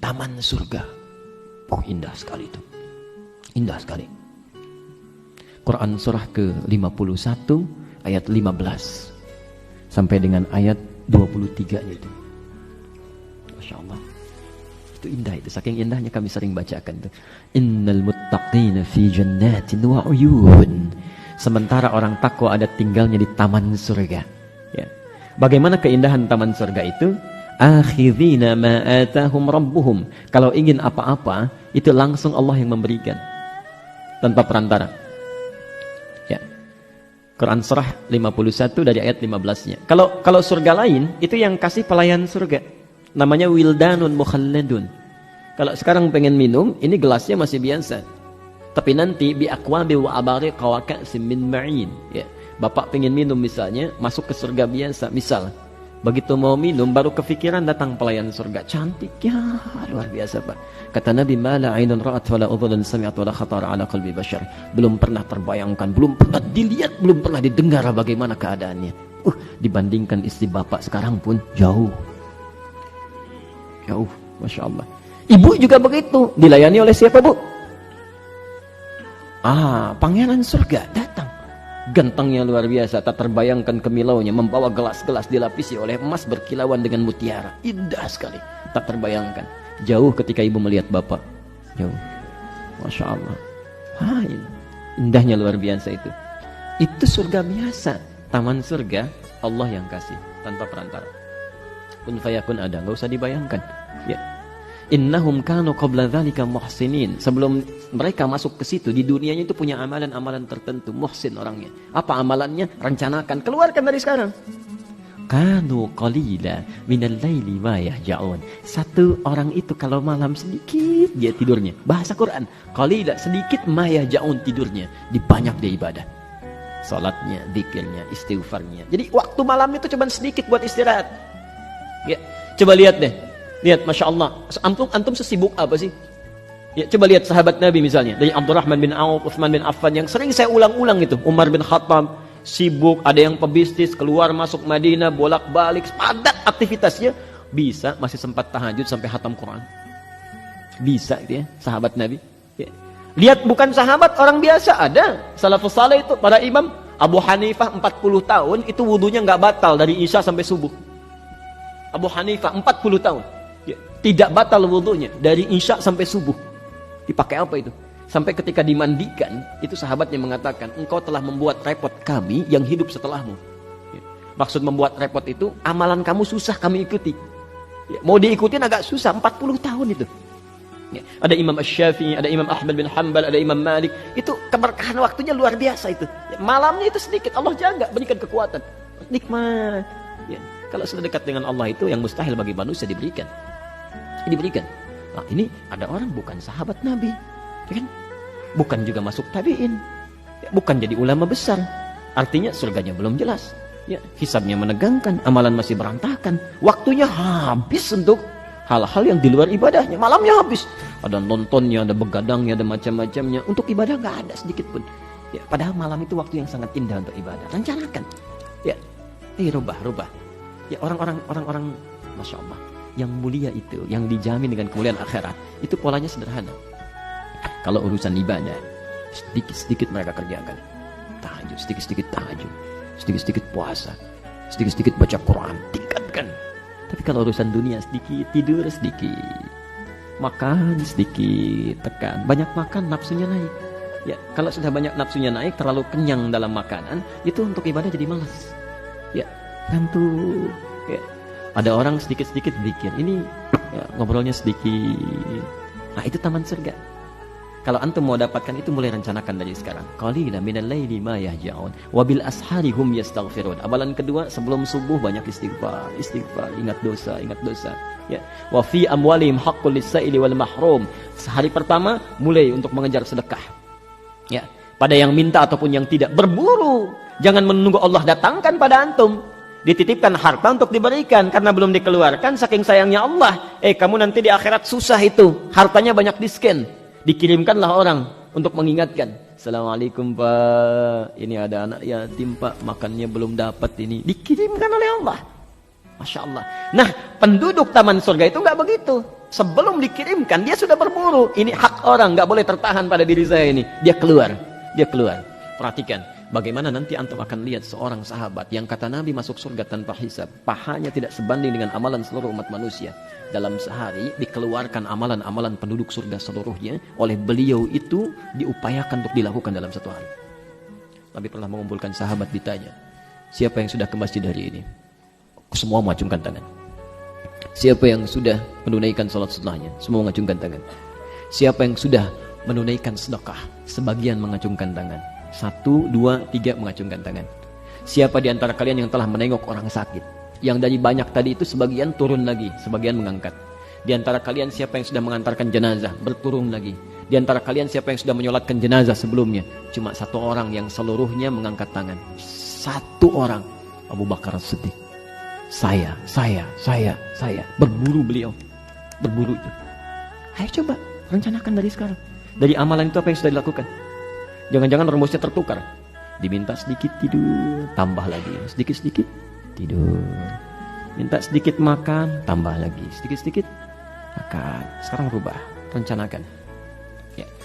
taman surga. Oh, indah sekali itu. Indah sekali. Quran surah ke-51 ayat 15 sampai dengan ayat 23 itu. Masya Allah. Itu indah itu. Saking indahnya kami sering bacakan itu. Innal muttaqina fi jannatin wa uyun. Sementara orang takwa ada tinggalnya di taman surga. Ya. Bagaimana keindahan taman surga itu? Akhidhina ma atahum rabbuhum. Kalau ingin apa-apa, itu langsung Allah yang memberikan. Tanpa perantara. Ya. Quran surah 51 dari ayat 15-nya. Kalau surga lain, itu yang kasih pelayan surga. Namanya wildanun mukhalladun. Kalau sekarang pengen minum, ini gelasnya masih biasa. Tapi nanti bi aqwabi wa abariq wa ka'sin min ma'in. Ya. Bapak pengen minum misalnya, masuk ke surga biasa, misal. Begitu mau minum, baru kepikiran datang pelayan surga. Cantik ya, luar biasa Pak. Kata Nabi, ma la ainun ra'at wa la udhunun sami'at wa la khatara ala qalbi bashar. Belum pernah terbayangkan, belum pernah dilihat, belum pernah didengar bagaimana keadaannya. Dibandingkan istri bapak sekarang pun jauh. Jauh, Masya Allah. Ibu juga begitu, dilayani oleh siapa Bu? Pangeran surga datang. Gantengnya luar biasa, tak terbayangkan kemilaunya, membawa gelas-gelas dilapisi oleh emas berkilauan dengan mutiara. Indah sekali, tak terbayangkan. Jauh ketika ibu melihat bapak. Jauh. Masya Allah. Indahnya luar biasa itu. Itu surga biasa. Taman surga, Allah yang kasih, tanpa perantara. Kun fayakun ada, nggak usah dibayangkan. Ya. Innahum kanu qabla dzalika muhsinin. Sebelum mereka masuk ke situ, di dunianya itu punya amalan-amalan tertentu. Muhsin orangnya. Apa amalannya? Rencanakan, keluarkan dari sekarang. Kanu qalila minal laili ma yahja'un. Satu orang itu kalau malam sedikit dia tidurnya. Bahasa Quran, qalila sedikit ma yahja'un tidurnya. Dibanyak dia ibadah. Salatnya, zikirnya, istighfarnya. Jadi waktu malam itu cuma sedikit buat istirahat. Ya, coba lihat deh. Lihat, Masya Allah. Antum sesibuk apa sih? Ya, coba lihat sahabat Nabi misalnya. Dari Abdurrahman bin Auf, Utsman bin Affan. Yang sering saya ulang-ulang itu. Umar bin Khattab. Sibuk, ada yang pebisnis. Keluar masuk Madinah, bolak-balik. Padat aktivitasnya. Bisa, masih sempat tahajud sampai khatam Quran. Bisa gitu ya, sahabat Nabi. Ya. Lihat, bukan sahabat, orang biasa. Ada. Salafus saleh itu, para imam. Abu Hanifah 40 tahun, itu wudunya nggak batal dari Isya sampai subuh. Abu Hanifah 40 tahun. Tidak batal wudunya dari Isya sampai subuh. Dipakai apa itu? Sampai ketika dimandikan, itu sahabatnya mengatakan, engkau telah membuat repot kami yang hidup setelahmu. Maksud membuat repot itu, amalan kamu susah kami ikuti. Mau diikutin agak susah, 40 tahun itu. Ada Imam Asy-Syafi'i, ada Imam Ahmad bin Hanbal, ada Imam Malik. Itu keberkahan waktunya luar biasa itu. Malamnya itu sedikit, Allah jaga, berikan kekuatan. Nikmat. Kalau sudah dekat dengan Allah itu, yang mustahil bagi manusia diberikan. Nah, ini ada orang bukan sahabat Nabi, ya kan? Bukan juga masuk tabi'in, bukan jadi ulama besar. Artinya surganya belum jelas. Ya, hisabnya menegangkan, amalan masih berantakan. Waktunya habis untuk hal-hal yang di luar ibadahnya. Malamnya habis. Ada nontonnya, ada begadangnya, ada macam-macamnya. Untuk ibadah nggak ada sedikit pun. Ya, padahal malam itu waktu yang sangat indah untuk ibadah. Rencanakan. Ya, rubah. Ya, orang-orang Masya Allah. Yang mulia itu, yang dijamin dengan kemuliaan akhirat, itu polanya sederhana. Kalau urusan ibadah, sedikit-sedikit mereka kerjakan. Tahajud, sedikit-sedikit tahajud. Sedikit-sedikit puasa. Sedikit-sedikit baca Quran, tingkatkan. Tapi kalau urusan dunia sedikit, tidur sedikit. Makan sedikit, tekan. Banyak makan, nafsunya naik. Ya, kalau sudah banyak nafsunya naik, terlalu kenyang dalam makanan, itu untuk ibadah jadi malas. Ya, ngantuk. Ya. Ada orang sedikit-sedikit zikir. Ini ya, ngobrolnya sedikit. Nah, itu taman surga. Kalau antum mau dapatkan itu, mulai rencanakan dari sekarang. Qalila minal laili ma yahja'un wa bil ashari hum yastaghfirun. Amalan kedua, sebelum subuh banyak istighfar, ingat dosa. Ya. Wa fi amwalihim haqqul lis-sa'ili wal mahrum. Sehari pertama mulai untuk mengejar sedekah. Ya, pada yang minta ataupun yang tidak, berburu. Jangan menunggu Allah datangkan pada antum. Dititipkan harta untuk diberikan karena belum dikeluarkan, saking sayangnya Allah. Kamu nanti di akhirat susah itu. Hartanya banyak di-scan. Dikirimkanlah orang untuk mengingatkan. Assalamualaikum Pak, ini ada anak yatim Pak, makannya belum dapat ini. Dikirimkan oleh Allah. Masya Allah. Nah, penduduk taman surga itu nggak begitu. Sebelum dikirimkan, dia sudah berburu. Ini hak orang, nggak boleh tertahan pada diri saya ini. Dia keluar. Perhatikan, bagaimana nanti antum akan lihat seorang sahabat yang kata Nabi masuk surga tanpa hisab. Pahanya tidak sebanding dengan amalan seluruh umat manusia. Dalam sehari dikeluarkan amalan-amalan penduduk surga seluruhnya. Oleh beliau itu diupayakan untuk dilakukan dalam satu hari. Nabi pernah mengumpulkan sahabat, ditanya, siapa yang sudah ke masjid hari ini? Semua mengacungkan tangan. Siapa yang sudah menunaikan salat sunnahnya? Semua mengacungkan tangan. Siapa yang sudah menunaikan sedekah? Sebagian mengacungkan tangan. 1, 2, 3 mengacungkan tangan. Siapa di antara kalian yang telah menengok orang sakit? Yang dari banyak tadi itu sebagian turun lagi, sebagian mengangkat. Di antara kalian siapa yang sudah mengantarkan jenazah? Berturun lagi. Di antara kalian siapa yang sudah menyolatkan jenazah sebelumnya? Cuma 1 orang yang seluruhnya mengangkat tangan. 1 orang, Abu Bakar As-Siddiq. Saya. Berburu beliau. Berburu itu. Ayo coba, rencanakan dari sekarang. Dari amalan itu apa yang sudah dilakukan? Jangan-jangan rumusnya tertukar. Diminta sedikit tidur, tambah lagi. Sedikit-sedikit tidur. Minta sedikit makan, tambah lagi. Sedikit-sedikit makan. Sekarang rubah, rencanakan. Ya.